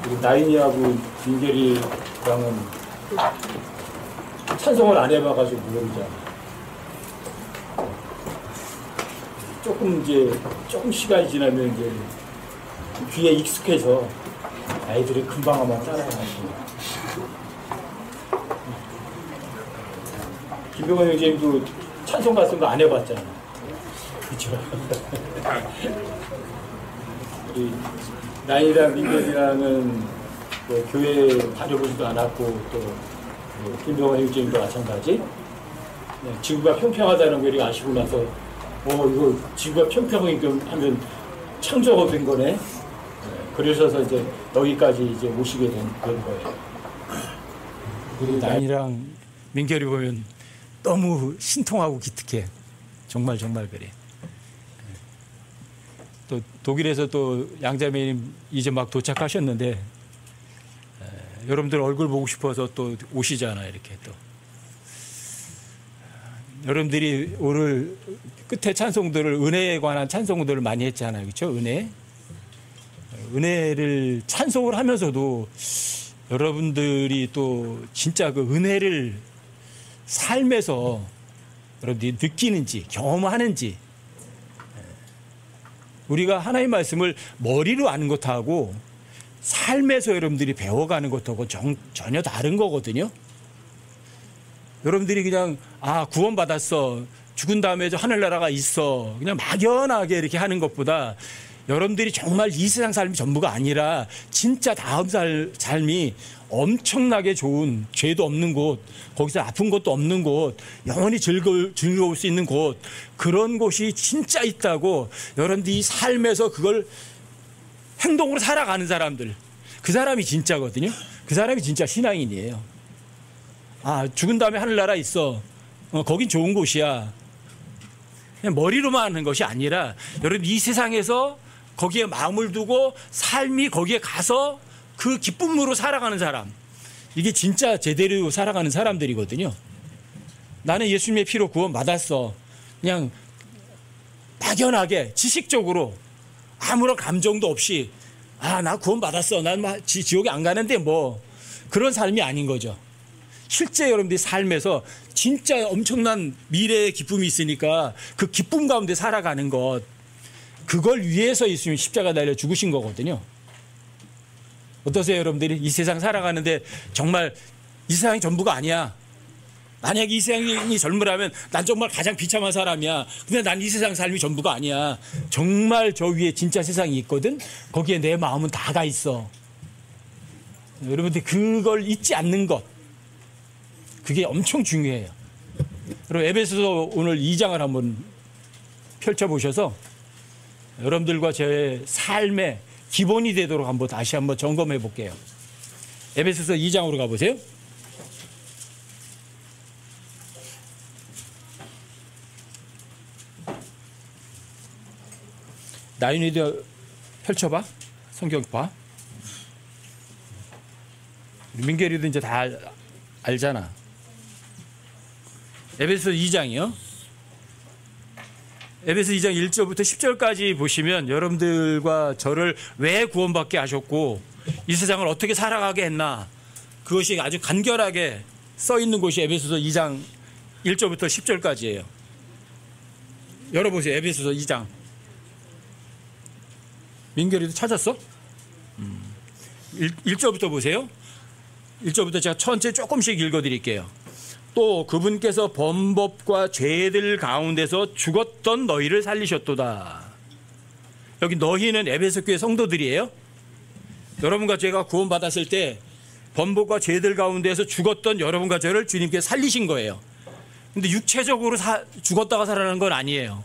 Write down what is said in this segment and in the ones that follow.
우리 나인이하고 민결이랑은 찬송을 안 해봐가지고 모르잖아. 조금 시간이 지나면 이제 귀에 익숙해서 아이들이 금방 아마 따라가시고. 김병원 형제님도 찬송 같은 거 안 해봤잖아. 그쵸? 우리 나이랑 민결이랑은 뭐 교회 다녀보지도 않았고 또 김병원 형제님도 마찬가지. 지구가 평평하다는 걸 아시고 나서 이거 지구가 평평하면 창조가 된 거네. 그러셔서 이제 여기까지 이제 오시게 된 거예요. 우리 나인이랑 민결이 보면 너무 신통하고 기특해. 정말 그래. 또 독일에서 또 양자매님 이제 막 도착하셨는데 여러분들 얼굴 보고 싶어서 또 오시잖아. 이렇게 또 여러분들이 오늘 끝에 찬송들을 은혜에 관한 찬송들을 많이 했잖아요. 그렇죠? 은혜를 찬송을 하면서도 여러분들이 또 진짜 그 은혜를 삶에서 여러분들이 느끼는지 경험하는지, 우리가 하나님의 말씀을 머리로 아는 것하고 삶에서 여러분들이 배워가는 것하고 전혀 다른 거거든요. 여러분들이 그냥 구원받았어, 죽은 다음에 저 하늘나라가 있어, 그냥 막연하게 이렇게 하는 것보다 여러분들이 정말 이 세상 삶이 전부가 아니라 진짜 다음 삶이 엄청나게 좋은, 죄도 없는 곳, 거기서 아픈 것도 없는 곳, 영원히 즐거울 수 있는 곳, 그런 곳이 진짜 있다고 여러분들이 이 삶에서 그걸 행동으로 살아가는 사람들, 그 사람이 진짜거든요. 그 사람이 진짜 신앙인이에요. 죽은 다음에 하늘나라 있어, 거긴 좋은 곳이야, 그냥 머리로만 하는 것이 아니라 여러분 이 세상에서 거기에 마음을 두고 삶이 거기에 가서 그 기쁨으로 살아가는 사람, 이게 진짜 제대로 살아가는 사람들이거든요. 나는 예수님의 피로 구원받았어, 그냥 막연하게 지식적으로 아무런 감정도 없이 나 구원받았어, 난 지옥에 안 가는데 뭐, 그런 삶이 아닌 거죠. 실제 여러분들이 삶에서 진짜 엄청난 미래의 기쁨이 있으니까 그 기쁨 가운데 살아가는 것, 그걸 위해서 예수님이 십자가 달려 죽으신 거거든요. 어떠세요, 여러분들이? 이 세상 살아가는데 정말 이 세상이 전부가 아니야. 만약에 이 세상이 젊으라면 난 정말 가장 비참한 사람이야. 근데 난 이 세상 삶이 전부가 아니야. 정말 저 위에 진짜 세상이 있거든. 거기에 내 마음은 다 가 있어. 여러분들 그걸 잊지 않는 것, 그게 엄청 중요해요. 여러분 에베소서 오늘 2장을 한번 펼쳐보셔서 여러분들과 제 삶의 기본이 되도록 다시 한번 점검해 볼게요. 에베소서 2장으로 가보세요. 나윤이도 펼쳐봐. 성경 봐. 민결이도 이제 다 알잖아. 에베소서 2장이요. 에베소 2장 1절부터 10절까지 보시면 여러분들과 저를 왜 구원받게 하셨고 이 세상을 어떻게 살아가게 했나, 그것이 아주 간결하게 써 있는 곳이 에베소서 2장 1절부터 10절까지예요. 열어보세요. 에베소서 2장. 민결이도 찾았어? 1절부터 보세요. 1절부터 제가 천천히 조금씩 읽어드릴게요. 또 그분께서 범법과 죄들 가운데서 죽었던 너희를 살리셨도다. 여기 너희는 에베소 교회 성도들이에요. 여러분과 제가 구원받았을 때 범법과 죄들 가운데서 죽었던 여러분과 저를 주님께 살리신 거예요. 근데 육체적으로 죽었다가 살아나는 건 아니에요.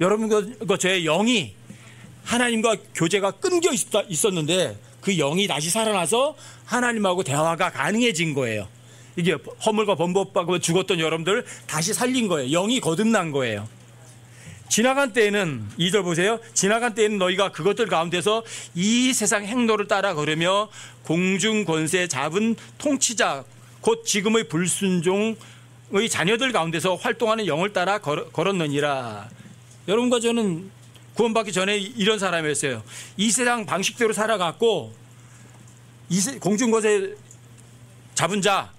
여러분과 저의 영이 하나님과 교제가 끊겨 있었는데 그 영이 다시 살아나서 하나님하고 대화가 가능해진 거예요. 이게 허물과 범법하고 죽었던 여러분들 다시 살린 거예요. 영이 거듭난 거예요. 지나간 때에는, 2절 보세요. 지나간 때에는 너희가 그것들 가운데서 이 세상 행로를 따라 걸으며 공중 권세 잡은 통치자 곧 지금의 불순종의 자녀들 가운데서 활동하는 영을 따라 걸었느니라. 여러분과 저는 구원받기 전에 이런 사람이었어요. 이 세상 방식대로 살아갔고 공중거세 잡은 자,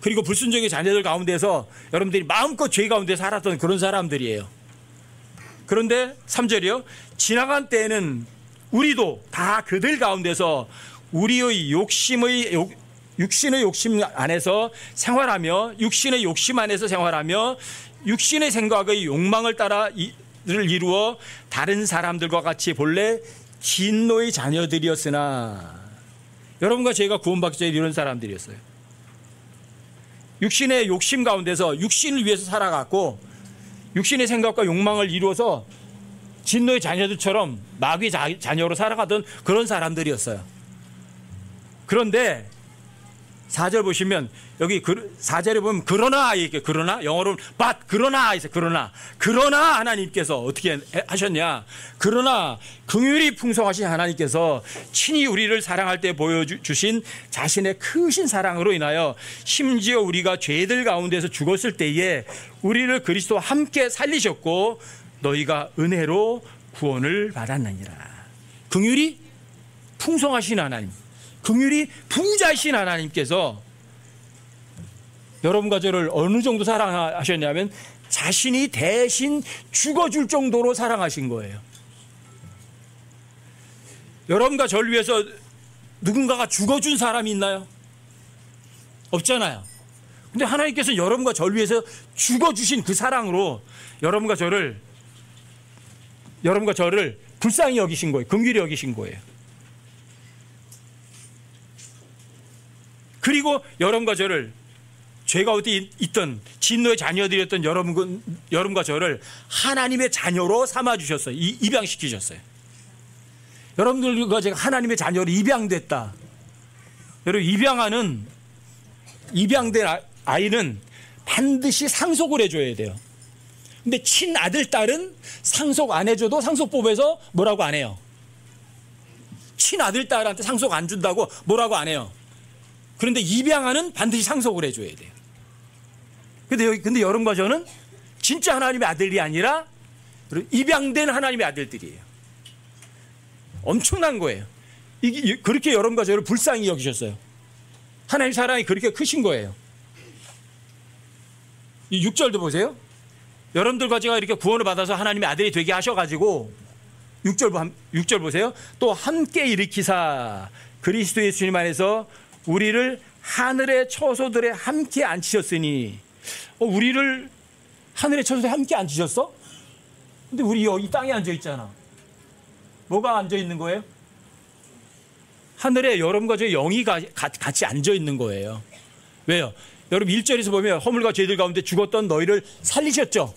그리고 불순종의 자녀들 가운데서 여러분들이 마음껏 죄 가운데 살았던 그런 사람들이에요. 그런데 3절이요. 지나간 때에는 우리도 다 그들 가운데서 우리의 육신의 욕심 안에서 생활하며 육신의 욕심 안에서 생활하며 육신의 생각의 욕망을 따라 를 이루어 다른 사람들과 같이 본래 진노의 자녀들이었으나, 여러분과 제가 구원받기 전에 이런 사람들이었어요. 육신의 욕심 가운데서 육신을 위해서 살아갔고 육신의 생각과 욕망을 이루어서 진노의 자녀들처럼 마귀의 자녀로 살아가던 그런 사람들이었어요. 그런데 4절 보시면 여기 4절에 보면 그러나, 이렇게 그러나, 영어로는 but, 그러나 있어요. 그러나 하나님께서 어떻게 하셨냐? 그러나 긍휼이 풍성하신 하나님께서 친히 우리를 사랑할 때 보여주신 자신의 크신 사랑으로 인하여 심지어 우리가 죄들 가운데서 죽었을 때에 우리를 그리스도와 함께 살리셨고 너희가 은혜로 구원을 받았느니라. 긍휼이 풍성하신 하나님, 긍휼이 부자이신 하나님께서 여러분과 저를 어느 정도 사랑하셨냐면 자신이 대신 죽어줄 정도로 사랑하신 거예요. 여러분과 저를 위해서 누군가가 죽어준 사람이 있나요? 없잖아요. 근데 하나님께서 여러분과 저를 위해서 죽어주신 그 사랑으로 여러분과 저를 불쌍히 여기신 거예요. 긍휼히 여기신 거예요. 그리고 여러분과 저를 죄가 어디 있던 진노의 자녀들이었던 여러분과 저를 하나님의 자녀로 삼아주셨어요. 입양시키셨어요. 여러분들과 제가 하나님의 자녀로 입양됐다. 여러분, 입양된 아이는 반드시 상속을 해줘야 돼요. 근데 친아들, 딸은 상속 안 해줘도 상속법에서 뭐라고 안 해요. 친아들, 딸한테 상속 안 준다고 뭐라고 안 해요. 그런데 입양아는 반드시 상속을 해줘야 돼요. 근데 여러분과 저는 진짜 하나님의 아들이 아니라 입양된 하나님의 아들들이에요. 엄청난 거예요. 그렇게 여러분과 저를 불쌍히 여기셨어요. 하나님 사랑이 그렇게 크신 거예요. 이 6절도 보세요. 여러분들과 제가 이렇게 구원을 받아서 하나님의 아들이 되게 하셔가지고 6절 보세요. 또 함께 일으키사 그리스도 예수님 안에서 우리를 하늘의 처소들에 함께 앉히셨으니. 우리를 하늘의 처소에 함께 앉히셨어? 근데 우리 여기 땅에 앉아 있잖아. 뭐가 앉아 있는 거예요? 하늘에 여러분과 저의 영이 같이 앉아 있는 거예요. 왜요? 여러분 1절에서 보면 허물과 죄들 가운데 죽었던 너희를 살리셨죠.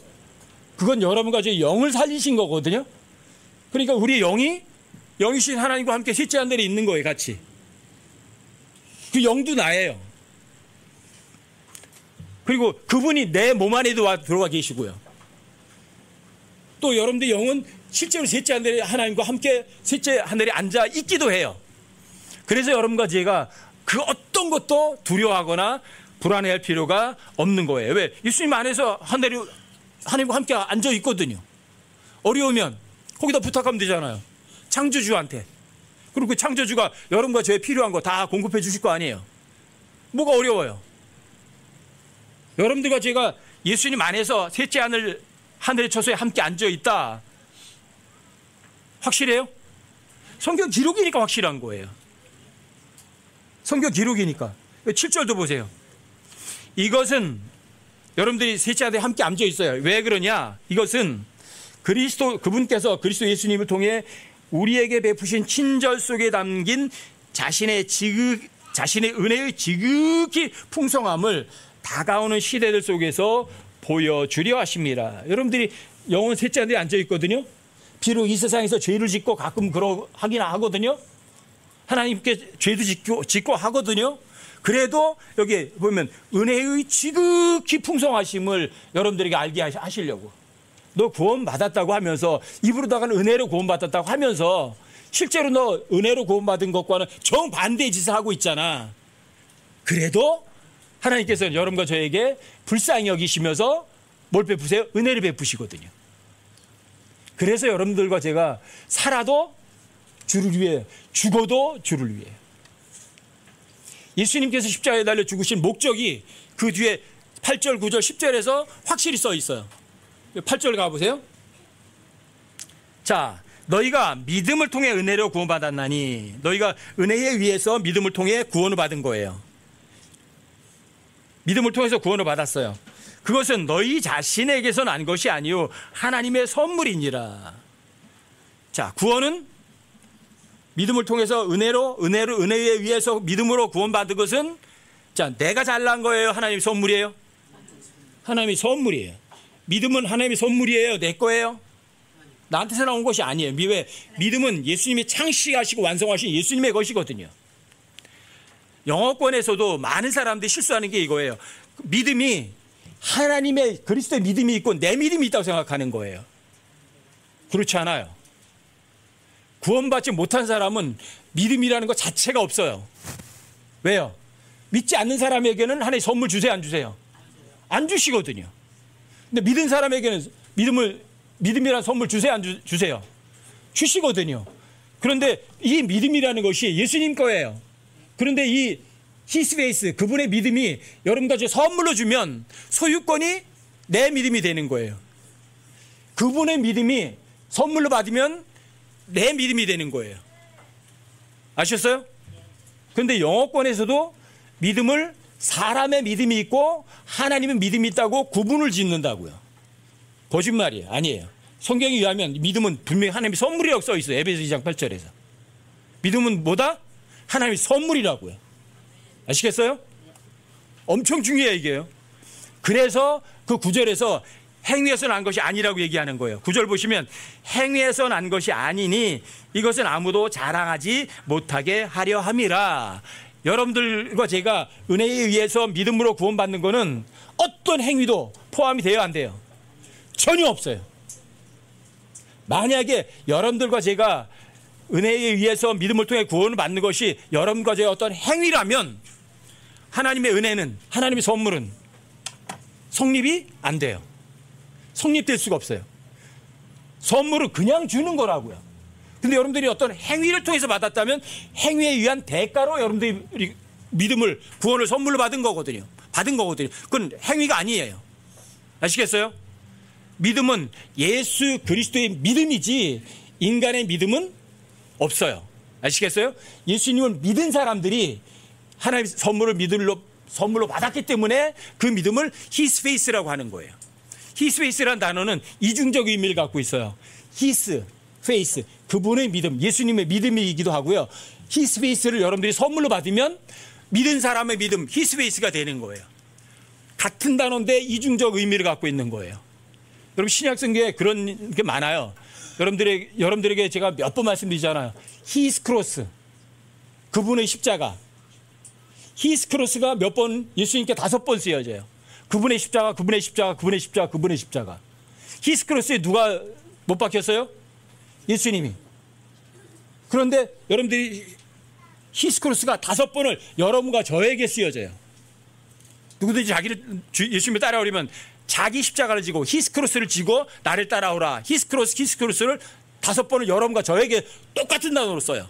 그건 여러분과 저의 영을 살리신 거거든요. 그러니까 우리 영이신 하나님과 함께 셋째 하늘에 있는 거예요. 같이. 그 영도 나예요. 그리고 그분이 내 몸 안에도 들어와 계시고요. 또 여러분들 영은 실제로 셋째 하늘에 하나님과 함께 셋째 하늘에 앉아 있기도 해요. 그래서 여러분과 제가 그 어떤 것도 두려워하거나 불안해할 필요가 없는 거예요. 왜? 예수님 안에서 하나님과 함께 앉아 있거든요. 어려우면 거기다 부탁하면 되잖아요. 창조주한테. 그리고 그 창조주가 여러분과 저에 필요한 거 다 공급해 주실 거 아니에요. 뭐가 어려워요? 여러분들과 제가 예수님 안에서 셋째 하늘의 처소에 함께 앉아 있다. 확실해요? 성경 기록이니까 확실한 거예요. 성경 기록이니까. 7절도 보세요. 이것은 여러분들이 셋째 하늘에 함께 앉아 있어요. 왜 그러냐? 이것은 그분께서 그리스도 예수님을 통해 우리에게 베푸신 친절 속에 담긴 자신의 은혜의 지극히 풍성함을 다가오는 시대들 속에서 보여주려 하십니다. 여러분들이 영혼 셋째 하늘에 앉아 있거든요. 비록 이 세상에서 죄를 짓고 가끔 하긴 하거든요. 하나님께 죄도 짓고 하거든요. 그래도 여기 보면 은혜의 지극히 풍성하심을 여러분들에게 알게 하시려고. 너 구원 받았다고 하면서 입으로다가는 은혜로 구원 받았다고 하면서 실제로 너 은혜로 구원 받은 것과는 정반대의 짓을 하고 있잖아. 그래도 하나님께서는 여러분과 저에게 불쌍히 여기시면서 뭘 베푸세요? 은혜를 베푸시거든요. 그래서 여러분들과 제가 살아도 주를 위해, 죽어도 주를 위해. 예수님께서 십자가에 달려 죽으신 목적이 그 뒤에 8절, 9절, 10절에서 확실히 써 있어요. 8절 가보세요. 자, 너희가 믿음을 통해 은혜로 구원받았나니, 너희가 은혜에 의해서 믿음을 통해 구원을 받은 거예요. 믿음을 통해서 구원을 받았어요. 그것은 너희 자신에게서 난 것이 아니요 하나님의 선물이니라. 자, 구원은 믿음을 통해서 은혜에 의해서 믿음으로 구원받은 것은, 자, 내가 잘난 거예요, 하나님의 선물이에요? 하나님의 선물이에요. 믿음은 하나님의 선물이에요, 내 거예요? 나한테서 나온 것이 아니에요. 왜? 믿음은 예수님이 창시하시고 완성하신 예수님의 것이거든요. 영어권에서도 많은 사람들이 실수하는 게 이거예요. 믿음이 하나님의 그리스도의 믿음이 있고 내 믿음이 있다고 생각하는 거예요. 그렇지 않아요. 구원받지 못한 사람은 믿음이라는 것 자체가 없어요. 왜요? 믿지 않는 사람에게는 하나님 선물 주세요, 안 주세요? 안 주시거든요. 근데 믿은 사람에게는 믿음이라는 선물 주세요, 안 주세요? 주시거든요. 그런데 이 믿음이라는 것이 예수님 거예요. 그런데 이 히스페이스, 그분의 믿음이 여러분과 저 선물로 주면 소유권이 내 믿음이 되는 거예요. 그분의 믿음이 선물로 받으면 내 믿음이 되는 거예요. 아셨어요? 그런데 영어권에서도 믿음을 사람의 믿음이 있고 하나님의 믿음이 있다고 구분을 짓는다고요. 거짓말이에요. 아니에요. 성경에 의하면 믿음은 분명히 하나님의 선물이라고 써 있어요. 에베소 2장 8절에서. 믿음은 뭐다? 하나님의 선물이라고요. 아시겠어요? 엄청 중요해요, 이게요. 그래서 그 9절에서 행위에서 난 것이 아니라고 얘기하는 거예요. 9절 보시면 행위에서 난 것이 아니니 이것은 아무도 자랑하지 못하게 하려 함이라. 여러분들과 제가 은혜에 의해서 믿음으로 구원받는 것은 어떤 행위도 포함이 돼야 안 돼요? 전혀 없어요. 만약에 여러분들과 제가 은혜에 의해서 믿음을 통해 구원을 받는 것이 여러분과 저의 어떤 행위라면 하나님의 은혜는, 하나님의 선물은 성립이 안 돼요. 성립될 수가 없어요. 선물을 그냥 주는 거라고요. 근데 여러분들이 어떤 행위를 통해서 받았다면 행위에 의한 대가로 여러분들이 믿음을, 구원을 선물로 받은 거거든요. 그건 행위가 아니에요. 아시겠어요? 믿음은 예수 그리스도의 믿음이지 인간의 믿음은 없어요. 아시겠어요? 예수님을 믿은 사람들이 하나님의 선물을 선물로 받았기 때문에 그 믿음을 His faith라고 하는 거예요. His faith라는 단어는 이중적 의미를 갖고 있어요. His faith, 그분의 믿음, 예수님의 믿음이기도 하고요. His faith를 여러분들이 선물로 받으면 믿은 사람의 믿음, His faith가 되는 거예요. 같은 단어인데 이중적 의미를 갖고 있는 거예요. 여러분 신약성경에 그런 게 많아요. 여러분들에게 제가 몇 번 말씀드리잖아요. His cross, 그분의 십자가. His cross가 몇 번, 예수님께 5번 쓰여져요. 그분의 십자가, 그분의 십자가, 그분의 십자가, 그분의 십자가. His cross에 누가 못 박혔어요? 예수님이. 그런데 여러분들이 His cross가 5번을 여러분과 저에게 쓰여져요. 누구든지 예수님을 따라오려면 자기 십자가를 지고 His cross를 지고 나를 따라오라. His cross를 5번을 여러분과 저에게 똑같은 단어로 써요.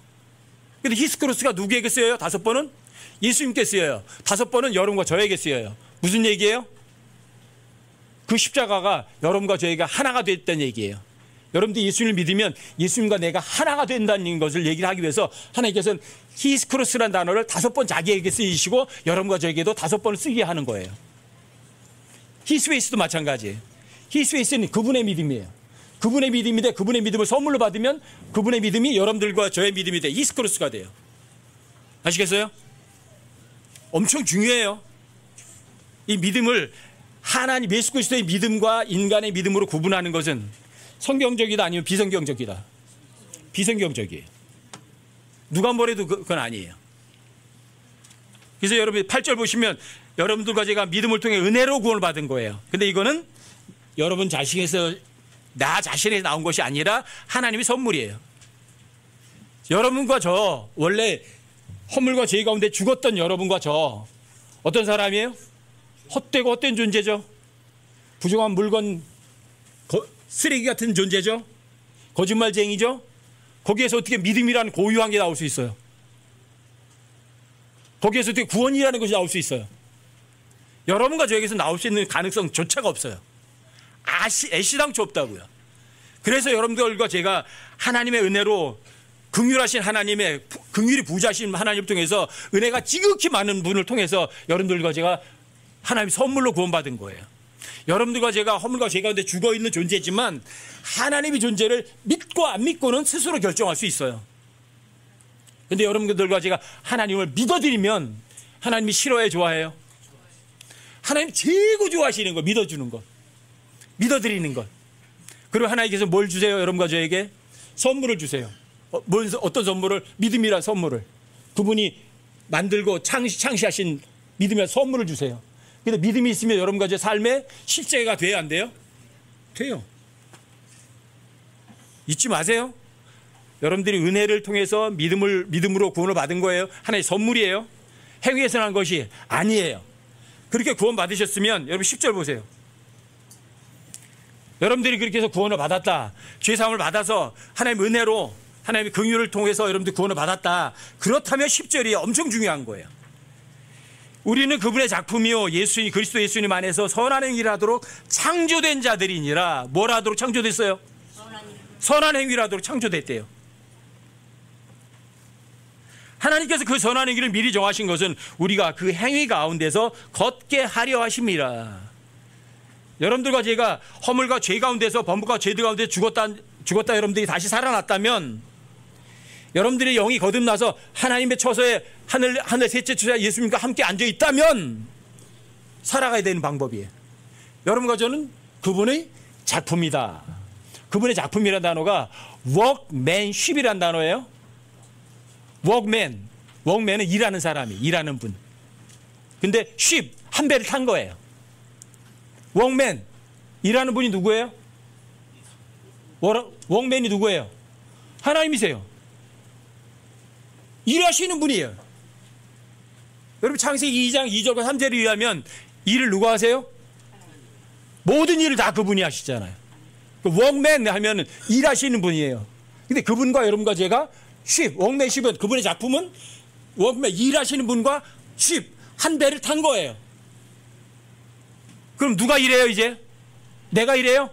근데 His cross가 누구에게 쓰여요? 5번은? 예수님께 쓰여요. 5번은 여러분과 저에게 쓰여요. 무슨 얘기예요? 그 십자가가 여러분과 저희가 하나가 됐다는 얘기예요. 여러분들이 예수님을 믿으면 예수님과 내가 하나가 된다는 것을 얘기를 하기 위해서 하나님께서는 His cross라는 단어를 5번 자기에게 쓰이시고 여러분과 저에게도 5번을 쓰게 하는 거예요. His faith도 마찬가지예요. His faith는 그분의 믿음이에요. 그분의 믿음인데 그분의 믿음을 선물로 받으면 그분의 믿음이 여러분들과 저의 믿음이 돼. His cross가 돼요. 아시겠어요? 엄청 중요해요. 이 믿음을 하나님 예수 그리스도의 믿음과 인간의 믿음으로 구분하는 것은 성경적이다 아니면 비성경적이다. 비성경적이에요. 누가 뭐래도 그건 아니에요. 그래서 여러분 8절 보시면 여러분들과 제가 믿음을 통해 은혜로 구원을 받은 거예요. 근데 이거는 여러분 자신에서 나 자신에서 나온 것이 아니라 하나님의 선물이에요. 여러분과 저 원래 허물과 죄 가운데 죽었던 여러분과 저 어떤 사람이에요? 헛되고 헛된 존재죠. 부정한 물건 쓰레기 같은 존재죠. 거짓말쟁이죠. 거기에서 어떻게 믿음이라는 고유한 게 나올 수 있어요? 거기에서 어떻게 구원이라는 것이 나올 수 있어요? 여러분과 저에게서 나올 수 있는 가능성조차가 없어요. 애시당초 없다고요. 그래서 여러분들과 제가 하나님의 은혜로 긍휼하신 하나님의 긍휼이 부자신 하나님을 통해서 은혜가 지극히 많은 분을 통해서 여러분들과 제가 하나님 선물로 구원받은 거예요. 여러분들과 제가 허물과 죄 가운데 죽어있는 존재지만 하나님의 존재를 믿고 안 믿고는 스스로 결정할 수 있어요. 근데 여러분들과 제가 하나님을 믿어드리면 하나님이 싫어해, 좋아해요? 하나님 최고 좋아하시는 거, 믿어주는 것, 믿어드리는 것. 그리고 하나님께서 뭘 주세요? 여러분과 저에게 선물을 주세요. 어떤 선물을? 믿음이란 선물을. 그분이 만들고 창시하신 믿음이란 선물을 주세요. 근데 믿음이 있으면 여러분과 제 삶에 실제가 돼야 안 돼요? 돼요. 잊지 마세요. 여러분들이 은혜를 통해서 믿음으로 구원을 받은 거예요. 하나의 선물이에요. 행위에서 난 것이 아니에요. 그렇게 구원 받으셨으면 여러분 10절 보세요. 여러분들이 그렇게 해서 구원을 받았다. 죄사함을 받아서 하나님의 은혜로 하나님의 긍휼을 통해서 여러분들 구원을 받았다. 그렇다면 10절이 엄청 중요한 거예요. 우리는 그분의 작품이요 그리스도 예수님 안에서 선한 행위를 하도록 창조된 자들이니라. 뭘 하도록 창조됐어요? 선한 행위를 하도록 창조됐대요. 하나님께서 그 선한 행위를 미리 정하신 것은 우리가 그 행위 가운데서 걷게 하려 하심이라. 여러분들과 제가 허물과 죄 가운데서 범법과 죄들 가운데 죽었다 여러분들이 다시 살아났다면, 여러분들의 영이 거듭나서 하나님의 처소에 하늘 셋째 주자 예수님과 함께 앉아 있다면 살아가야 되는 방법이에요. 여러분과 저는 그분의 작품이다. 그분의 작품이라는 단어가 workmanship이라는 단어예요. workman은 일하는 사람이, 일하는 분. 근데 ship, 한 배를 탄 거예요. workman, 일하는 분이 누구예요? workman이 누구예요? 하나님이세요. 일하시는 분이에요. 여러분 창세기 2장 2절과 3절에 의하면 일을 누가 하세요? 모든 일을 다 그분이 하시잖아요. workman 하면 일하시는 분이에요. 근데 그분과 여러분과 제가 workmanship은 그분의 작품은 workman, 일하시는 분과 ship, 한 배를 탄 거예요. 그럼 누가 일해요 이제? 내가 일해요?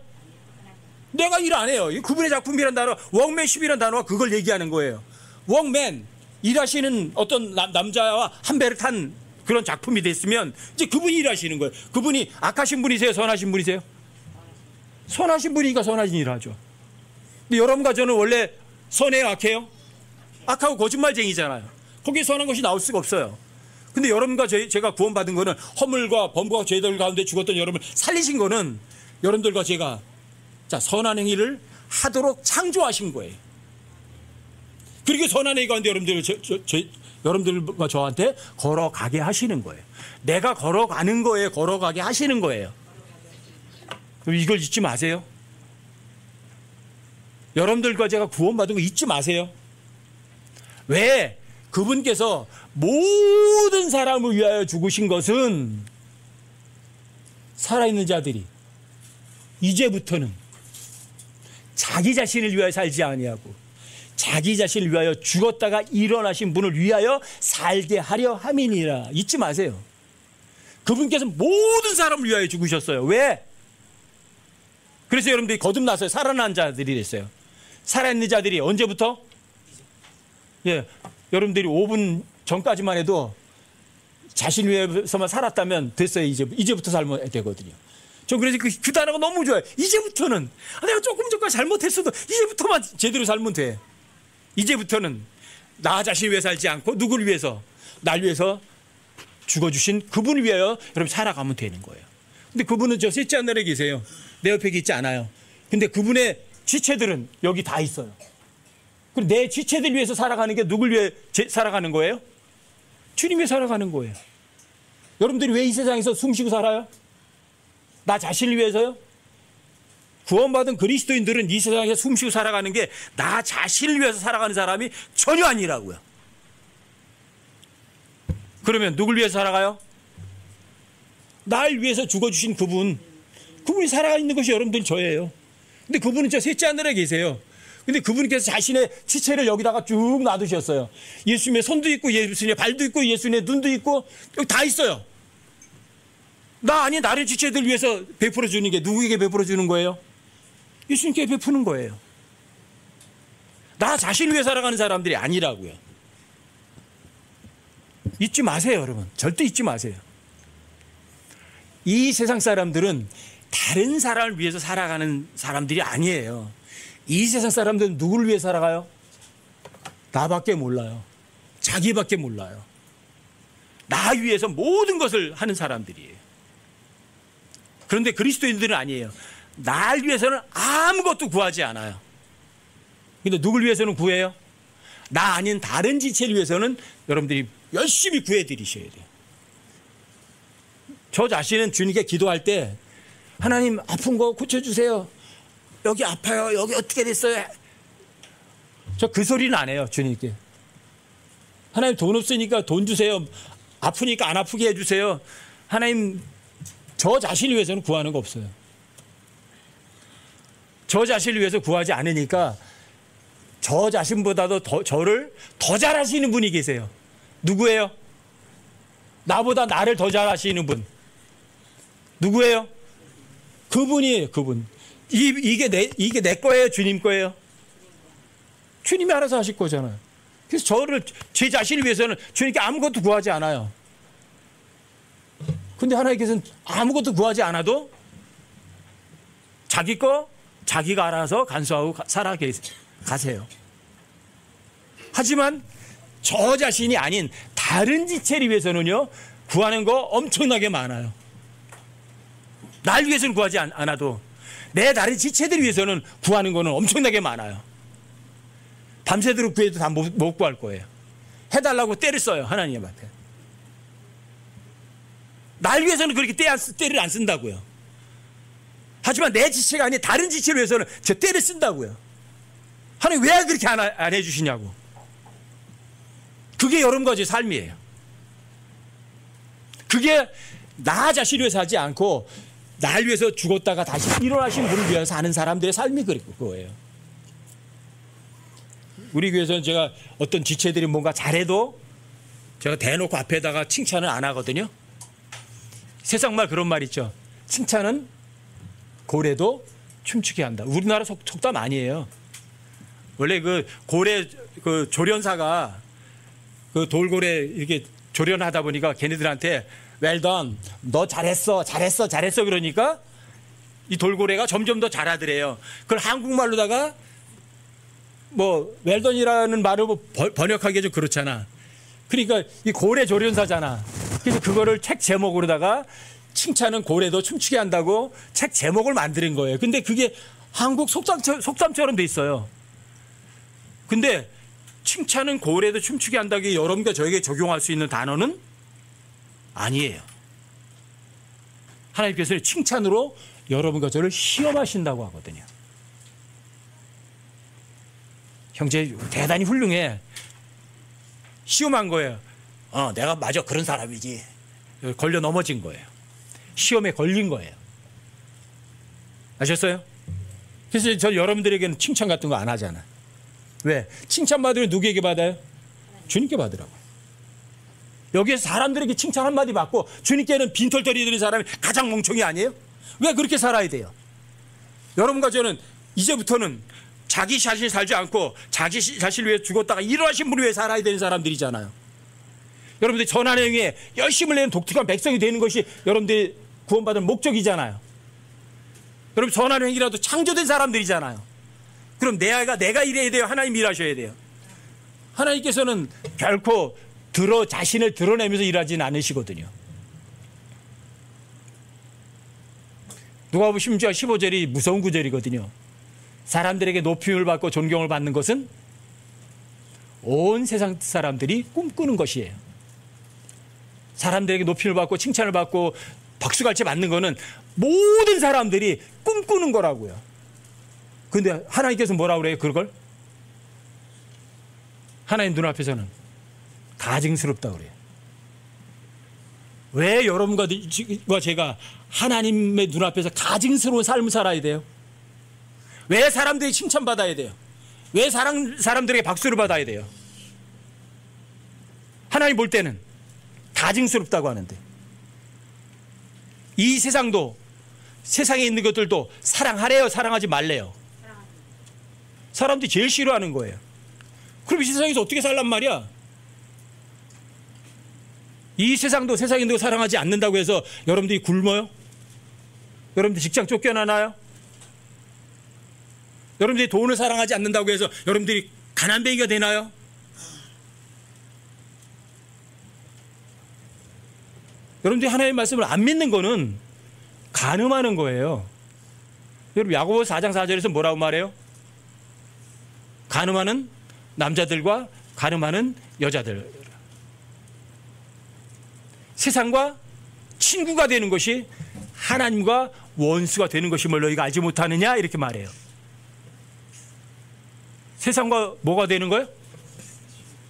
내가 일 안 해요. 그분의 작품이란 단어, workmanship이란 단어가 그걸 얘기하는 거예요. workman, 일하시는 어떤 남자와 한 배를 탄 그런 작품이 됐으면 이제 그분이 일하시는 거예요. 그분이 악하신 분이세요? 선하신 분이세요? 선하신 분이니까 선하신 일을 하죠. 근데 여러분과 저는 원래 선해요? 악해요? 악하고 거짓말쟁이잖아요. 거기에 선한 것이 나올 수가 없어요. 근데 여러분과 제가 구원받은 거는 허물과 범죄와 죄들 가운데 죽었던 여러분을 살리신 거는 여러분들과 제가 선한 행위를 하도록 창조하신 거예요. 그리고 선한 행위 가운데 여러분들과 저한테 걸어가게 하시는 거예요. 내가 걸어가는 거예요. 걸어가게 하시는 거예요. 이걸 잊지 마세요. 여러분들과 제가 구원받은 거 잊지 마세요. 왜? 그분께서 모든 사람을 위하여 죽으신 것은 살아있는 자들이 이제부터는 자기 자신을 위하여 살지 아니하고 자기 자신을 위하여 죽었다가 일어나신 분을 위하여 살게 하려 함이니라. 잊지 마세요. 그분께서 모든 사람을 위하여 죽으셨어요. 왜? 그래서 여러분들이 거듭나서 살아난 자들이 됐어요. 살아있는 자들이 언제부터? 여러분들이 5분 전까지만 해도 자신 위해서만 살았다면 됐어요. 이제부터 살면 되거든요. 전 그래서 그 단어가 너무 좋아요. 이제부터는 내가 조금 전까지 잘못했어도 이제부터만 제대로 살면 돼. 이제부터는 나 자신 위해 살지 않고 누구를 위해서? 날 위해서 죽어주신 그분을 위하여 여러분 살아가면 되는 거예요. 근데 그분은 저 셋째 하늘에 계세요. 내 옆에 있지 않아요. 근데 그분의 지체들은 여기 다 있어요. 그럼 내 지체들 위해서 살아가는 게 누굴 위해 살아가는 거예요? 주님 위해 살아가는 거예요. 여러분들이 왜 이 세상에서 숨쉬고 살아요? 나 자신을 위해서요? 구원받은 그리스도인들은 이 세상에서 숨쉬고 살아가는 게 나 자신을 위해서 살아가는 사람이 전혀 아니라고요. 그러면 누굴 위해서 살아가요? 날 위해서 죽어주신 그분이 살아가 있는 것이 여러분들 저예요. 근데 그분은 저 셋째 하늘에 계세요. 근데 그분께서 자신의 지체를 여기다가 쭉 놔두셨어요. 예수님의 손도 있고 예수님의 발도 있고 예수님의 눈도 있고 여기 다 있어요. 나 아니 다른 지체들 위해서 베풀어 주는 게 누구에게 베풀어 주는 거예요? 예수님께 베푸는 거예요. 나 자신을 위해 살아가는 사람들이 아니라고요. 잊지 마세요, 여러분. 절대 잊지 마세요. 이 세상 사람들은 다른 사람을 위해서 살아가는 사람들이 아니에요. 이 세상 사람들은 누구를 위해 살아가요? 나밖에 몰라요. 자기밖에 몰라요. 나 위해서 모든 것을 하는 사람들이에요. 그런데 그리스도인들은 아니에요. 날 위해서는 아무것도 구하지 않아요. 근데 누굴 위해서는 구해요? 나 아닌 다른 지체를 위해서는 여러분들이 열심히 구해드리셔야 돼요. 저 자신은 주님께 기도할 때 하나님 아픈 거 고쳐주세요. 여기 아파요. 여기 어떻게 됐어요? 저 그 소리는 안 해요. 주님께. 하나님 돈 없으니까 돈 주세요. 아프니까 안 아프게 해주세요. 하나님 저 자신을 위해서는 구하는 거 없어요. 저 자신을 위해서 구하지 않으니까 저 자신보다도 저를 더 잘하시는 분이 계세요. 누구예요? 나보다 나를 더 잘하시는 분. 누구예요? 그분이에요. 그분. 이게 내 거예요? 주님 거예요? 주님이 알아서 하실 거잖아요. 그래서 제 자신을 위해서는 주님께 아무것도 구하지 않아요. 근데 하나님께서는 아무것도 구하지 않아도 자기 거 자기가 알아서 간수하고 살아가세요. 하지만 저 자신이 아닌 다른 지체를 위해서는요, 구하는 거 엄청나게 많아요. 날 위해서는 구하지 않아도 내 다른 지체들 위해서는 구하는 거는 엄청나게 많아요. 밤새도록 구해도 다 못 구할 거예요. 해달라고 때를 써요. 하나님 앞에. 날 위해서는 그렇게 때를 안 쓴다고요. 하지만 내 지체가 아닌 다른 지체를 위해서는 저 때를 쓴다고요. 하나님 왜 그렇게 안 해주시냐고. 그게 여러분과 제 삶이에요. 그게 나 자신을 위해서 하지 않고 날 위해서 죽었다가 다시 일어나신 분을 위해서 사는 사람들의 삶이 그거예요. 우리 교회에서는 제가 어떤 지체들이 뭔가 잘해도 제가 대놓고 앞에다가 칭찬을 안 하거든요. 세상말 그런 말 있죠. 칭찬은 고래도 춤추게 한다. 우리나라 속담 아니에요. 원래 그 고래 그 조련사가 그 돌고래 이렇게 조련하다 보니까 걔네들한테 well done, 너 잘했어 그러니까 이 돌고래가 점점 더 잘하더래요. 그걸 한국말로다가 뭐 well done이라는 말을 번역하기가 좀 그렇잖아. 그러니까 이 고래 조련사잖아. 그래서 그거를 책 제목으로다가 칭찬은 고래도 춤추게 한다고 책 제목을 만드는 거예요. 근데 그게 한국 속담처럼 돼 있어요. 근데 칭찬은 고래도 춤추게 한다고 여러분과 저에게 적용할 수 있는 단어는 아니에요. 하나님께서는 칭찬으로 여러분과 저를 시험하신다고 하거든요. 형제 대단히 훌륭해. 시험한 거예요. 내가 맞아 그런 사람이지. 걸려 넘어진 거예요. 시험에 걸린 거예요. 아셨어요? 그래서 저 여러분들에게는 칭찬 같은 거 안 하잖아. 왜? 칭찬 받으면 누구에게 받아요? 주님께 받으라고. 여기에서 사람들에게 칭찬 한마디 받고 주님께는 빈털터리 드는 사람이 가장 멍청이 아니에요? 왜 그렇게 살아야 돼요? 여러분과 저는 이제부터는 자기 자신 살지 않고 자기 자신을 위해 죽었다가 일어나신 분을 위해 살아야 되는 사람들이잖아요. 여러분들 전하는 행위에 열심을 내는 독특한 백성이 되는 것이 여러분들이 구원받은 목적이잖아요. 여러분 전하는 행위라도 창조된 사람들이잖아요. 그럼 내가 일해야 돼요? 하나님 일하셔야 돼요? 하나님께서는 결코 자신을 드러내면서 일하지는 않으시거든요. 누가복음 10장 15절이 무서운 구절이거든요. 사람들에게 높임을 받고 존경을 받는 것은 온 세상 사람들이 꿈꾸는 것이에요. 사람들에게 높임을 받고 칭찬을 받고 박수갈채 받는 거는 모든 사람들이 꿈꾸는 거라고요. 그런데 하나님께서 뭐라고 그래요? 그걸? 하나님 눈앞에서는 가증스럽다고 그래요. 왜 여러분과 제가 하나님의 눈앞에서 가증스러운 삶을 살아야 돼요? 왜 사람들이 칭찬받아야 돼요? 왜 사람들에게 박수를 받아야 돼요? 하나님 볼 때는 다증스럽다고 하는데, 이 세상도, 세상에 있는 것들도 사랑하래요, 사랑하지 말래요? 사람들이 제일 싫어하는 거예요. 그럼 이 세상에서 어떻게 살란 말이야? 이 세상도 세상에 있는 거 사랑하지 않는다고 해서 여러분들이 굶어요? 여러분들 직장 쫓겨나나요? 여러분들이 돈을 사랑하지 않는다고 해서 여러분들이 가난뱅이가 되나요? 여러분들이 하나님의 말씀을 안 믿는 거는 간음하는 거예요. 여러분 야고보서 4장 4절에서 뭐라고 말해요? 간음하는 남자들과 간음하는 여자들, 세상과 친구가 되는 것이 하나님과 원수가 되는 것임을 너희가 알지 못하느냐, 이렇게 말해요. 세상과 뭐가 되는 거예요?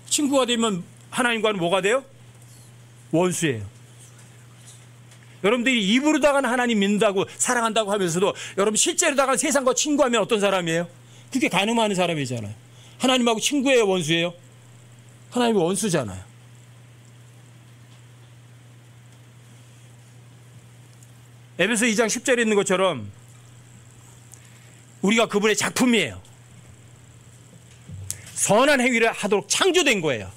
친구가 되면 하나님과는 뭐가 돼요? 원수예요. 여러분들이 입으로다가는 하나님 믿는다고 사랑한다고 하면서도 여러분 실제로다가는 세상과 친구하면 어떤 사람이에요? 그게 간음하는 사람이잖아요. 하나님하고 친구예요, 원수예요? 하나님이 원수잖아요. 에베소 2장 10절에 있는 것처럼 우리가 그분의 작품이에요. 선한 행위를 하도록 창조된 거예요.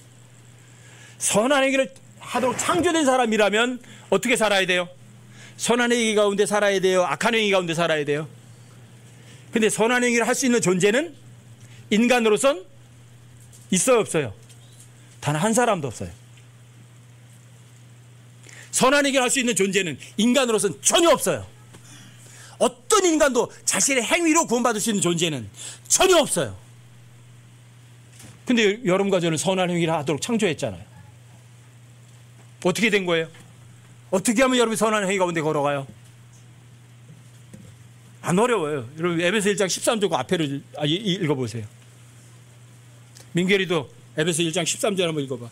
선한 행위를 하도록 창조된 사람이라면 어떻게 살아야 돼요? 선한 행위 가운데 살아야 돼요? 악한 행위 가운데 살아야 돼요? 근데 선한 행위를 할 수 있는 존재는 인간으로선 있어요, 없어요? 단 한 사람도 없어요. 선한 행위를 할 수 있는 존재는 인간으로선 전혀 없어요. 어떤 인간도 자신의 행위로 구원받을 수 있는 존재는 전혀 없어요. 근데 여러분과 저는 선한 행위를 하도록 창조했잖아요. 어떻게 된 거예요? 어떻게 하면 여러분이 선한 행위 가운데 걸어가요? 안 어려워요. 여러분 에베소 1장 13절 앞에를 읽어보세요. 민결이도 에베소 1장 13절 한번 읽어봐.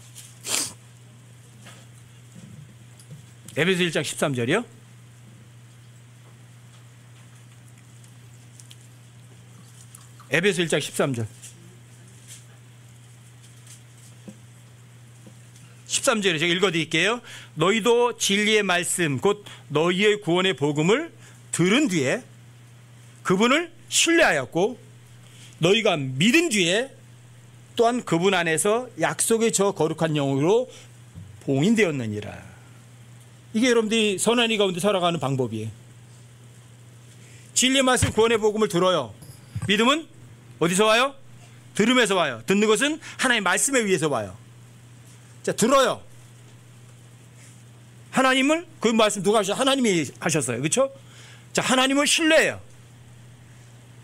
에베소 1장 13절이요? 에베소 1장 13절. 13절에 제가 읽어드릴게요. 너희도 진리의 말씀 곧 너희의 구원의 복음을 들은 뒤에 그분을 신뢰하였고 너희가 믿은 뒤에 또한 그분 안에서 약속의 저 거룩한 영으로 봉인되었느니라. 이게 여러분들이 선한 이 가운데 살아가는 방법이에요. 진리의 말씀 구원의 복음을 들어요. 믿음은 어디서 와요? 들음에서 와요. 듣는 것은 하나님의 말씀에 의해서 와요. 자, 들어요. 하나님을, 그 말씀 누가 하셨어요? 하나님이 하셨어요. 그렇죠? 자, 하나님을 신뢰해요.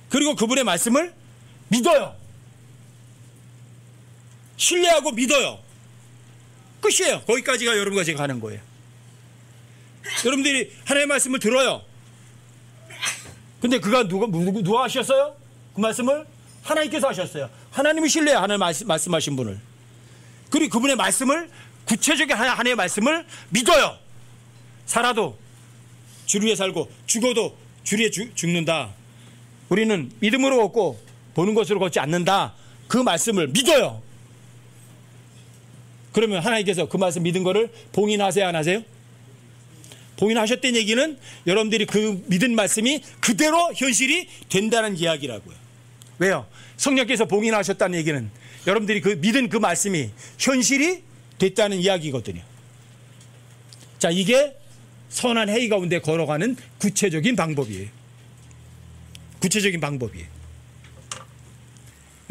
그리고 그분의 말씀을 믿어요. 신뢰하고 믿어요. 끝이에요. 거기까지가 여러분과 제가 가는 거예요. 여러분들이 하나님의 말씀을 들어요. 근데 그가 누가 하셨어요? 그 말씀을 하나님께서 하셨어요. 하나님이 신뢰해요. 하나님 말씀하신 분을. 그리고 그분의 말씀을, 구체적인 하나님의 말씀을 믿어요. 살아도 주를 위해 살고 죽어도 주를 위해 죽는다. 우리는 믿음으로 걷고 보는 것으로 걷지 않는다. 그 말씀을 믿어요. 그러면 하나님께서 그 말씀 믿은 거를 봉인하세요, 안 하세요? 봉인하셨다는 얘기는 여러분들이 그 믿은 말씀이 그대로 현실이 된다는 이야기라고요. 왜요? 성령께서 봉인하셨다는 얘기는 여러분들이 그 믿은 그 말씀이 현실이 됐다는 이야기거든요. 자, 이게 선한 행위 가운데 걸어가는 구체적인 방법이에요. 구체적인 방법이에요.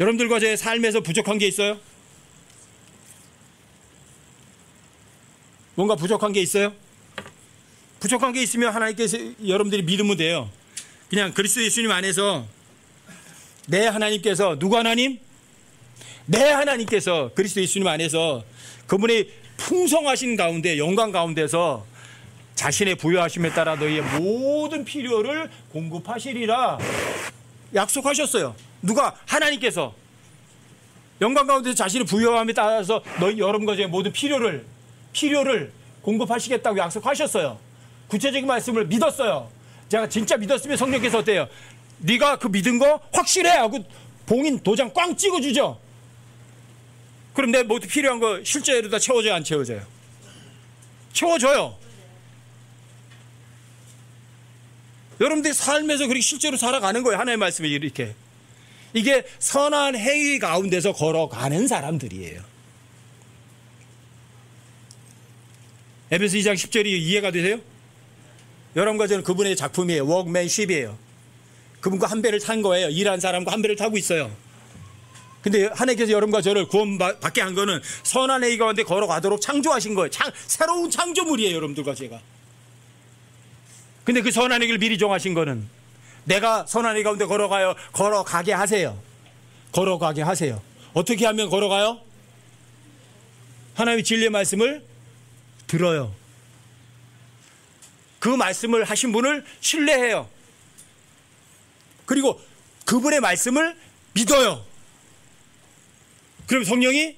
여러분들과 제 삶에서 부족한 게 있어요? 뭔가 부족한 게 있어요? 부족한 게 있으면 하나님께서 여러분들이 믿으면 돼요. 그냥 그리스도 예수님 안에서 내 하나님께서, 누구 하나님? 내 하나님께서 그리스도 예수님 안에서 그분의 풍성하신 가운데, 영광 가운데서 자신의 부여하심에 따라 너희의 모든 필요를 공급하시리라 약속하셨어요. 누가? 하나님께서. 영광 가운데서 자신의 부여함에 따라서 너희 여러분과 제 모든 필요를 공급하시겠다고 약속하셨어요. 구체적인 말씀을 믿었어요. 제가 진짜 믿었으면 성령께서 어때요? 네가 그 믿은 거 확실해 하고 봉인 도장 꽝 찍어주죠. 그럼 내 뭐 필요한 거 실제로 다 채워져요, 안 채워져요? 채워져요. 여러분들이 삶에서 그렇게 실제로 살아가는 거예요. 하나님의 말씀이 이렇게. 이게 선한 행위 가운데서 걸어가는 사람들이에요. 에베소 2장 10절이 이해가 되세요? 여러분과 저는 그분의 작품이에요. 워크맨십이에요. 그분과 한 배를 탄 거예요. 일한 사람과 한 배를 타고 있어요. 근데 하나님께서 여러분과 저를 구원받게 한 거는 선한 행위 가운데 걸어가도록 창조하신 거예요. 새로운 창조물이에요, 여러분들과 제가. 근데 그 선한 행위를 미리 정하신 거는 내가 선한 행위 가운데 걸어가게 하세요. 걸어가게 하세요. 어떻게 하면 걸어가요? 하나님의 진리의 말씀을 들어요. 그 말씀을 하신 분을 신뢰해요. 그리고 그분의 말씀을 믿어요. 그럼 성령이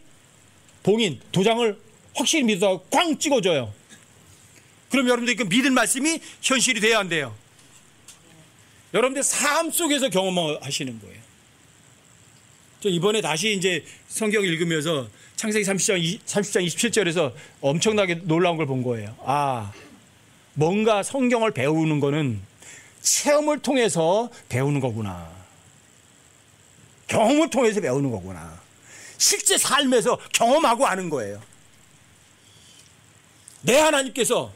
봉인, 도장을 확실히 믿어서 꽝 찍어줘요. 그럼 여러분들이 그 믿을 말씀이 현실이 돼야 한대요. 여러분들 삶 속에서 경험하시는 거예요. 저 이번에 다시 이제 성경 읽으면서 창세기 30장 27절에서 엄청나게 놀라운 걸 본 거예요. 아, 뭔가 성경을 배우는 거는 체험을 통해서 배우는 거구나. 경험을 통해서 배우는 거구나. 실제 삶에서 경험하고 아는 거예요. 내 하나님께서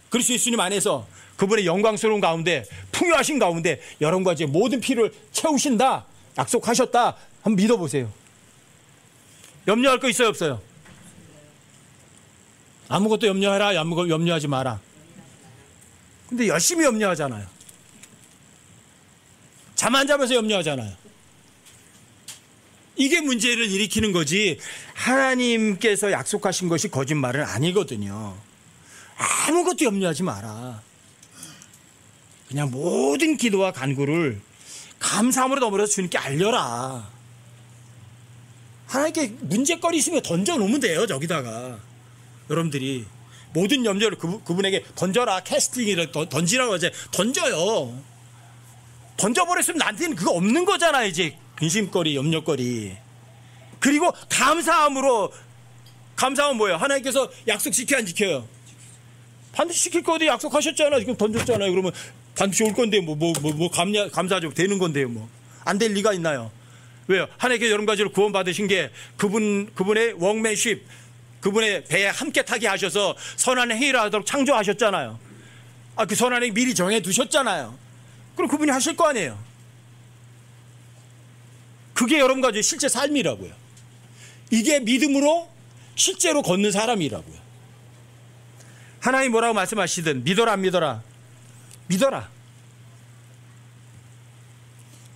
그리스도 예수님 안에서 그분의 영광스러운 가운데 풍요하신 가운데 여러분과 제 모든 필요를 채우신다, 약속하셨다. 한번 믿어보세요. 염려할 거 있어요, 없어요? 아무것도 염려하라, 아무것도 염려하지 마라. 근데 열심히 염려하잖아요. 잠 안 자면서 염려하잖아요. 이게 문제를 일으키는 거지 하나님께서 약속하신 것이 거짓말은 아니거든요. 아무것도 염려하지 마라. 그냥 모든 기도와 간구를 감사함으로 더불어서 주님께 알려라. 하나님께 문제거리 있으면 던져놓으면 돼요. 저기다가 여러분들이 모든 염려를 그분에게 던져라. 캐스팅이라 던지라고 하지. 던져요. 던져버렸으면 나한테는 그거 없는 거잖아. 이제 근심거리, 염려거리. 그리고 감사함으로, 감사함은 뭐예요? 하나님께서 약속 지켜 안 지켜요? 반드시 지킬 거도 약속하셨잖아요. 지금 던졌잖아요. 그러면 반드시 올 건데 감사하죠. 되는 건데요. 뭐 안 될 리가 있나요? 왜요? 하나님께서 여러 가지로 구원받으신 게 그분의 워크맨십, 그분의 배에 함께 타게 하셔서 선한 행위를 하도록 창조하셨잖아요. 아, 그 선한 행위 미리 정해 두셨잖아요. 그럼 그분이 하실 거 아니에요? 그게 여러분과 제 실제 삶이라고요. 이게 믿음으로 실제로 걷는 사람이라고요. 하나님 뭐라고 말씀하시든 믿어라 안 믿어라? 믿어라.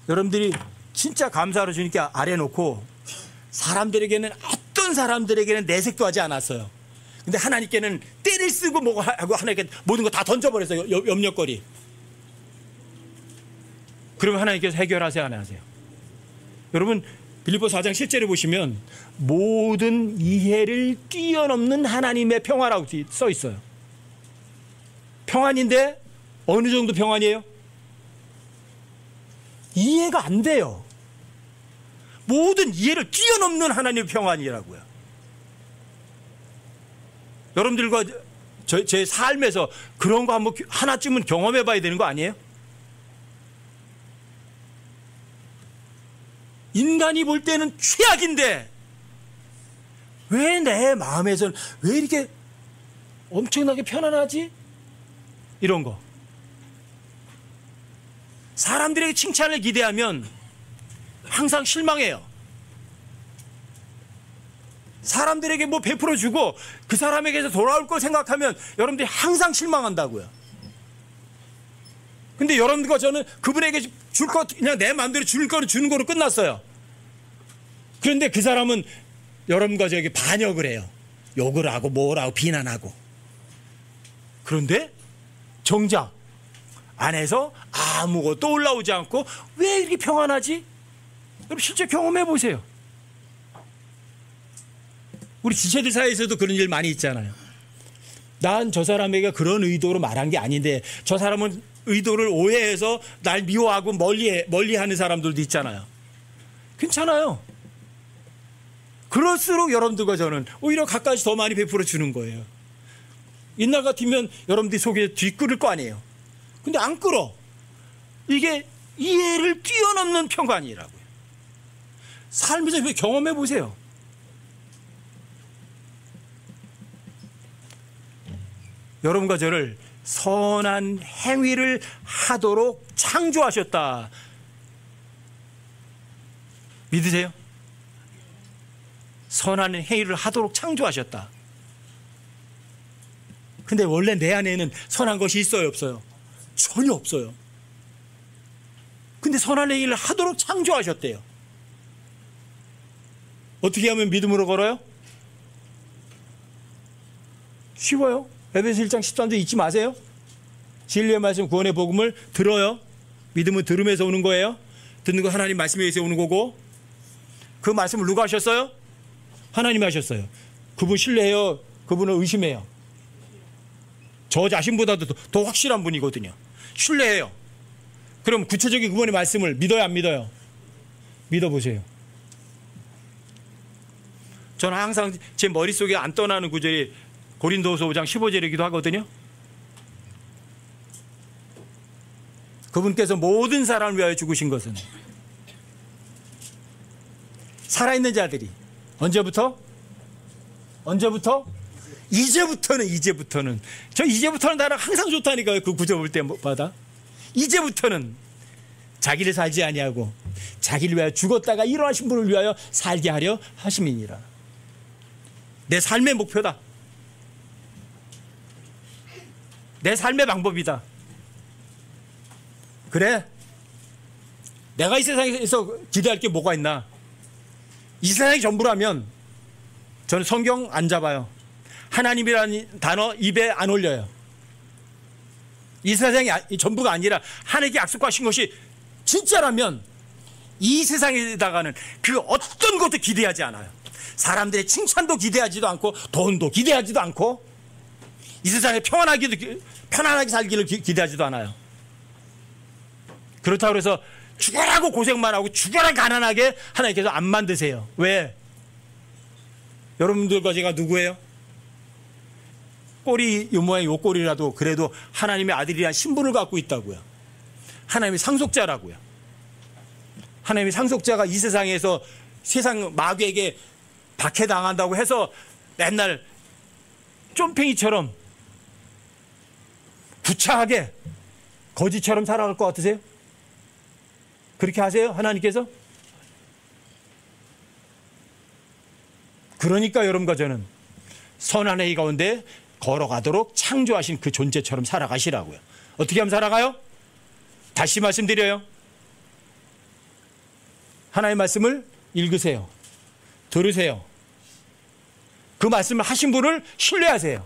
여러분들이 진짜 감사로 주님께 아뢰놓고 사람들에게는 어떤 사람들에게는 내색도 하지 않았어요. 근데 하나님께는 때를 쓰고 뭐고 하고 하나님께 모든 거 다 던져버렸어요. 염려거리. 그러면 하나님께서 해결하세요 안 하세요? 여러분 빌립보서 4장 실제로 보시면 모든 이해를 뛰어넘는 하나님의 평화라고 써 있어요. 평안인데 어느 정도 평안이에요? 이해가 안 돼요. 모든 이해를 뛰어넘는 하나님의 평안이라고요. 여러분들과 제 삶에서 그런 거 한번 하나쯤은 경험해 봐야 되는 거 아니에요? 인간이 볼 때는 최악인데 왜 내 마음에서는 왜 이렇게 엄청나게 편안하지? 이런 거. 사람들에게 칭찬을 기대하면 항상 실망해요. 사람들에게 뭐 베풀어 주고 그 사람에게서 돌아올 걸 생각하면 여러분들이 항상 실망한다고요. 근데 여러분들과 저는 그분에게 줄 것 그냥 내 마음대로 줄 거는 주는 거로 끝났어요. 그런데 그 사람은 여러분과 저에게 반역을 해요. 욕을 하고 뭘 하고 비난하고. 그런데 정작 안에서 아무것도 올라오지 않고 왜 이렇게 평안하지? 여러분 실제 경험해 보세요. 우리 지체들 사이에서도 그런 일 많이 있잖아요. 난 저 사람에게 그런 의도로 말한 게 아닌데 저 사람은 의도를 오해해서 날 미워하고 멀리하는 사람들도 있잖아요. 괜찮아요. 그럴수록 여러분들과 저는 오히려 가까이서 더 많이 베풀어 주는 거예요. 옛날 같으면 여러분들이 속에 뒤끓을 거 아니에요. 근데 안 끓어. 이게 이해를 뛰어넘는 평강이라고요. 삶에서 경험해 보세요. 여러분과 저를 선한 행위를 하도록 창조하셨다. 믿으세요? 선한 행위를 하도록 창조하셨다. 근데 원래 내 안에는 선한 것이 있어요, 없어요? 전혀 없어요. 근데 선한 행위를 하도록 창조하셨대요. 어떻게 하면 믿음으로 걸어요? 쉬워요. 에베소 1장 13절 잊지 마세요. 진리의 말씀 구원의 복음을 들어요. 믿음은 들음에서 오는 거예요. 듣는 거 하나님 말씀에 의해서 오는 거고, 그 말씀을 누가 하셨어요? 하나님이 하셨어요. 그분 신뢰해요? 그분을 의심해요? 저 자신보다도 더 확실한 분이거든요. 신뢰해요. 그럼 구체적인 그분의 말씀을 믿어요, 안 믿어요? 믿어보세요. 저는 항상 제 머릿속에 안 떠나는 구절이 고린도후서 5장 15절이기도 하거든요. 그분께서 모든 사람을 위하여 죽으신 것은 살아있는 자들이 언제부터? 이제부터는 저 이제부터는 나랑 항상 좋다니까요. 그 구절 볼 때마다 이제부터는 자기를 살지 아니하고 자기를 위하여 죽었다가 일어나신 분을 위하여 살게 하려 하심이니라. 내 삶의 목표다. 내 삶의 방법이다. 그래, 내가 이 세상에서 기대할 게 뭐가 있나? 이 세상이 전부라면 저는 성경 안 잡아요. 하나님이라는 단어 입에 안 올려요. 이 세상이 전부가 아니라 하나님께 약속하신 것이 진짜라면 이 세상에다가는 그 어떤 것도 기대하지 않아요. 사람들의 칭찬도 기대하지도 않고 돈도 기대하지도 않고 이 세상에 편안하게 살기를 기대하지도 않아요. 그렇다고 해서 죽어라고 고생만 하고 죽어라 가난하게 하나님께서 안 만드세요. 왜? 여러분들과 제가 누구예요? 꼬리 요 모양 요 꼬리라도 그래도 하나님의 아들이란 신분을 갖고 있다고요. 하나님의 상속자라고요. 하나님의 상속자가 이 세상에서 세상 마귀에게 박해당한다고 해서 맨날 쫌팽이처럼 구차하게 거지처럼 살아갈 것 같으세요? 그렇게 하세요? 하나님께서? 그러니까 여러분과 저는 선한 행위 가운데 걸어가도록 창조하신 그 존재처럼 살아가시라고요. 어떻게 하면 살아가요? 다시 말씀드려요. 하나님의 말씀을 읽으세요. 들으세요. 그 말씀을 하신 분을 신뢰하세요.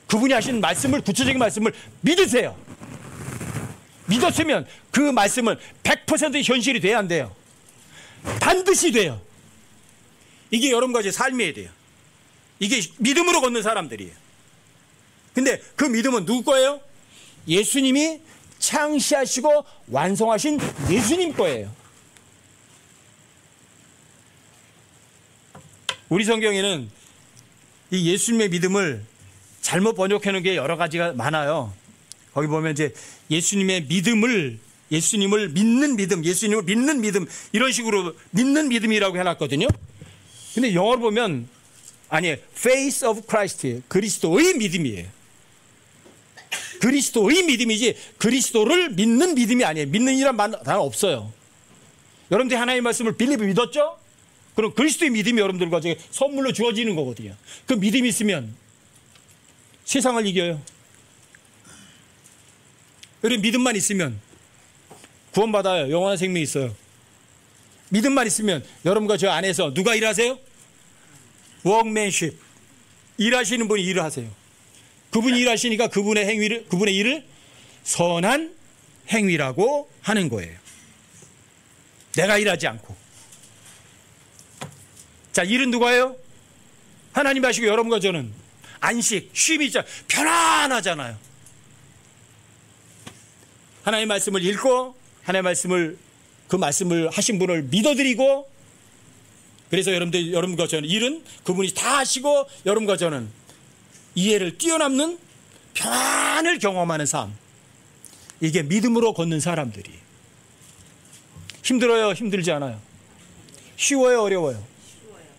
그분이 하신 말씀을, 구체적인 말씀을 믿으세요. 믿었으면 그 말씀은 100% 현실이 돼야 안 돼요. 반드시 돼요. 이게 여러분과 제 삶이어야 돼요. 이게 믿음으로 걷는 사람들이에요. 근데 그 믿음은 누구 거예요? 예수님이 창시하시고 완성하신 예수님 거예요. 우리 성경에는 이 예수님의 믿음을 잘못 번역해 놓은 게 여러 가지가 많아요. 거기 보면 이제 예수님의 믿음을, 예수님을 믿는 믿음, 예수님을 믿는 믿음, 이런 식으로 믿는 믿음이라고 해놨거든요. 근데 영어로 보면 아니에요. Faith of Christ, 그리스도의 믿음이에요. 그리스도의 믿음이지 그리스도를 믿는 믿음이 아니에요. 믿는이란 단어 없어요. 여러분들이 하나님의 말씀을 빌리브 믿었죠? 그럼 그리스도의 믿음이 여러분들과 선물로 주어지는 거거든요. 그 믿음이 있으면 세상을 이겨요. 그리고 믿음만 있으면 구원받아요. 영원한 생명이 있어요. 믿음만 있으면 여러분과 저 안에서 누가 일하세요? 워크맨십. 일하시는 분이 일을 하세요. 그분이 일하시니까 그분의 일을 선한 행위라고 하는 거예요. 내가 일하지 않고. 자, 일은 누가 해요? 하나님 하시고 여러분과 저는 안식, 쉼이 있잖아요. 편안하잖아요. 하나님의 말씀을 읽고 하나님의 말씀을 그 말씀을 하신 분을 믿어드리고, 그래서 여러분과 저는 일은 그분이 다 하시고 여러분과 저는 이해를 뛰어넘는 평안을 경험하는 삶. 이게 믿음으로 걷는 사람들이. 힘들어요? 힘들지 않아요? 쉬워요? 어려워요?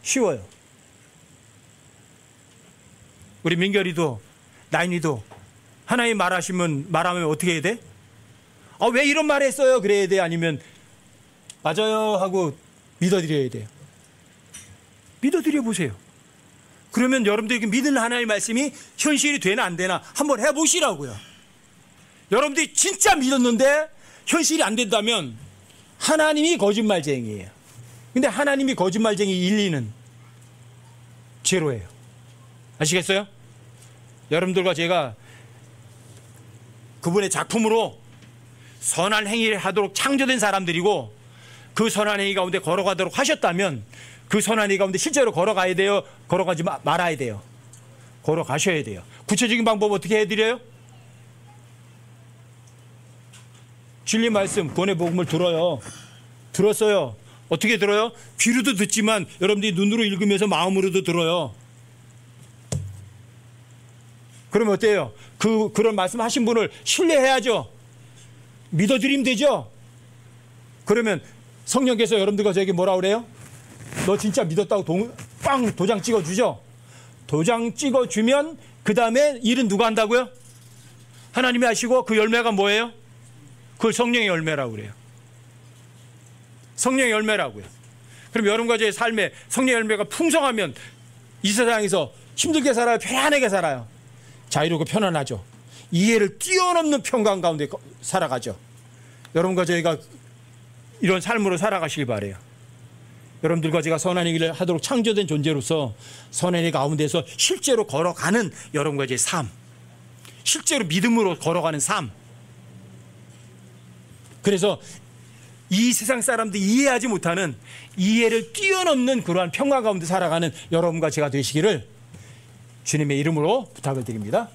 쉬워요. 우리 민결이도 나인이도 하나님 말하면 어떻게 해야 돼? 왜 이런 말 했어요? 그래야 돼? 아니면 맞아요 하고 믿어드려야 돼요? 믿어드려 보세요. 그러면 여러분들에게 믿는 하나님의 말씀이 현실이 되나 안 되나 한번 해보시라고요. 여러분들이 진짜 믿었는데 현실이 안 된다면 하나님이 거짓말쟁이에요. 근데 하나님이 거짓말쟁이 일리는 제로예요. 아시겠어요? 여러분들과 제가 그분의 작품으로 선한 행위를 하도록 창조된 사람들이고, 그 선한 행위 가운데 걸어가도록 하셨다면 그 선한 행위 가운데 실제로 걸어가야 돼요? 걸어가지 말아야 돼요? 걸어가셔야 돼요. 구체적인 방법 어떻게 해드려요? 진리 말씀, 구원의 복음을 들었어요. 어떻게 들어요? 귀로도 듣지만 여러분들이 눈으로 읽으면서 마음으로도 들어요. 그러면 어때요? 그런 말씀 하신 분을 신뢰해야죠. 믿어드리면 되죠. 그러면 성령께서 여러분들과 저에게 뭐라 그래요? 너 진짜 믿었다고 빵 도장 찍어주죠. 도장 찍어주면 그 다음에 일은 누가 한다고요? 하나님이 하시고, 그 열매가 뭐예요? 그걸 성령의 열매라고 그래요. 성령의 열매라고요. 그럼 여러분과 제 삶에 성령의 열매가 풍성하면 이 세상에서 힘들게 살아요? 편안하게 살아요? 자유롭고 편안하죠. 이해를 뛰어넘는 평강 가운데 살아가죠. 여러분과 저희가 이런 삶으로 살아가시길 바라요. 여러분들과 제가 선한 얘기를 하도록 창조된 존재로서 선한 얘기 가운데서 실제로 걸어가는 여러분과 제 삶, 실제로 믿음으로 걸어가는 삶. 그래서 이 세상 사람들이 이해하지 못하는 이해를 뛰어넘는 그러한 평강 가운데 살아가는 여러분과 제가 되시기를 주님의 이름으로 부탁을 드립니다.